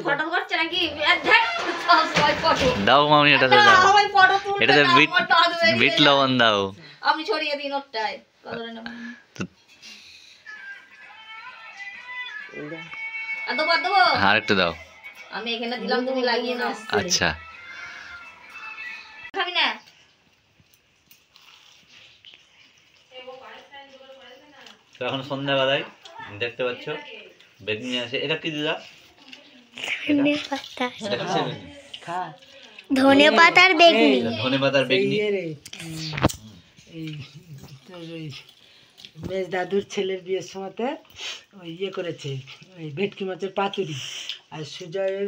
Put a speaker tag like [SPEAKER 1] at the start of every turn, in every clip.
[SPEAKER 1] Photo করছে নাকি
[SPEAKER 2] দাও মামি এটা দাও, এটাতে বিট লবণ দাও।
[SPEAKER 1] আপনি ছড়িয়ে দিন ওটাই
[SPEAKER 2] আর একটু দাও।
[SPEAKER 1] আমি এখানে দিলাম, তুমি লাগিয়ে নাও।
[SPEAKER 2] আচ্ছা
[SPEAKER 1] খাবি না?
[SPEAKER 2] এখন সন্ধ্যাবেলায় দেখতে পাচ্ছ বেগনি আছে। এটা কি দিদা?
[SPEAKER 3] ধনে পাতার বেগনি।
[SPEAKER 2] ধনে পাতার বেগনি।
[SPEAKER 4] মেজ দাদুর ছেলের বিয়ের সময়তে ওই ইয়ে করেছে, ওই ভেটকি মাছের পাতুরি। আর সুজয়ের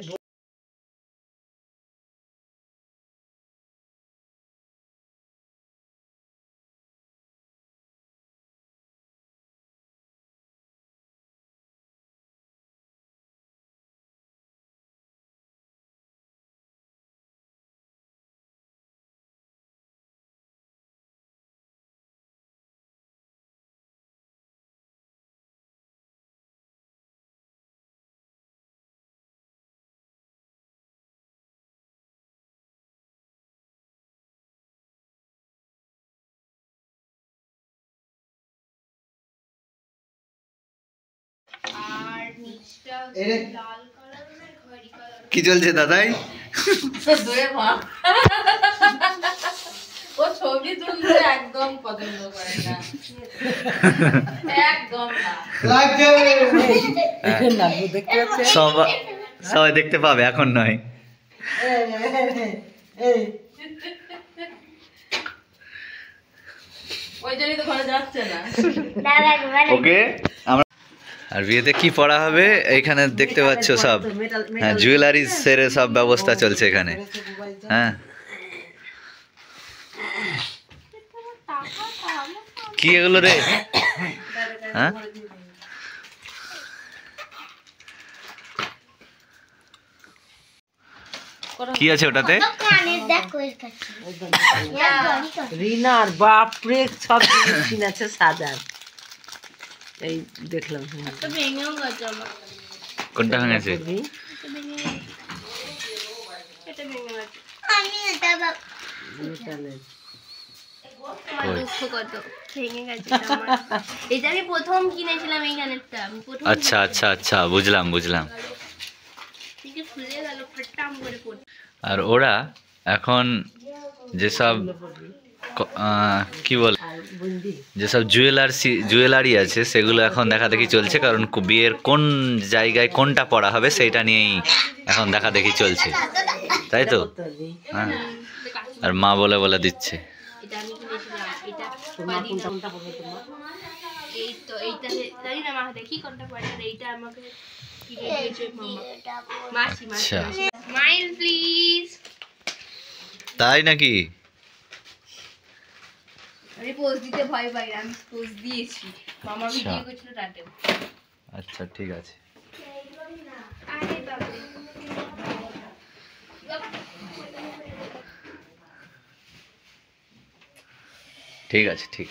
[SPEAKER 2] কি চলছে দাদাই?
[SPEAKER 1] ও ছবি তুলতে একদম পছন্দ করে না, একদম না।
[SPEAKER 2] সবাই দেখতে পাবে, এখন নয়।
[SPEAKER 1] ওই জন্যই তো ঘরে যাচ্ছে না।
[SPEAKER 2] ওকে, আমরা আর বিয়েতে কি পড়া হবে এইখানে দেখতে পাচ্ছ সব। হ্যাঁ, জুয়েলারি সেরে সব ব্যবস্থা চলছে এখানে। হ্যাঁ, কি এগুলো রে? হ্যাঁ, কি আছে ওটাতে?
[SPEAKER 4] রিনার বাপরে সব জিনিস আছে সাজার। এই দেখলাম
[SPEAKER 2] কোনটা ভেঙেছে? আচ্ছা আচ্ছা আচ্ছা, বুঝলাম বুঝলাম। আর ওরা এখন যেসব কি বল, যেসব জুয়েলারি আছে সেগুলো এখন দেখা দেখি চলছে, কারণ বিয়ের কোন জায়গায় কোনটা পড়া হবে সেইটা নিয়েই এখন দেখা দেখি চলছে, তাই তো? হ্যাঁ, আর মা বলে বলে দিচ্ছে। তাই নাকি?
[SPEAKER 1] আমি পোজ দিতে ভয় পাই, আমি পোজ দিয়েছি। মামা ভিডিও করছিল তাতে।
[SPEAKER 2] আচ্ছা ঠিক আছে। ঠিক আছে, ঠিক।